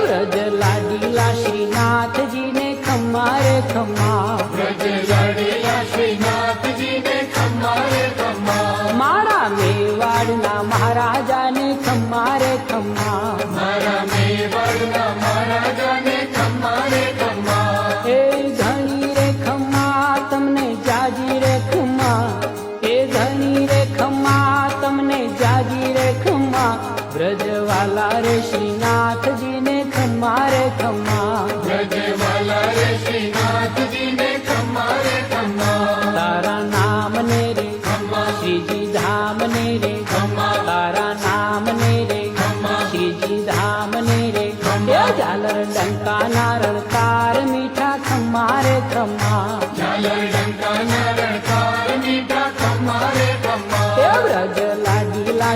વ્રજ લાડીલા શ્રીનાથજીને ખમ્મા રે ખમ્મા, વ્રજ લાડેલા શ્રીનાથજીને ખમ્મા રે ખમ્મા, મારા મેવાડના મહારાજાને ખમ્મા રે ખમ્મા, મારા મેવાડના મહારાજાને ખમ્મા રે ખમ્મા, એ ધણી રે ખમ્મા તમને જાજી રે ખમ્મા, એ ધણી રે ખમ્મા તમને જાજી રે ખમ્મા, વ્રજવાલા રે શ્રીનાથજીને ખમ્મા રે ખમ્મા, વ્રજવાલા રે શ્રીનાથજીને ખમ્મા રે ખમ્મા, તારા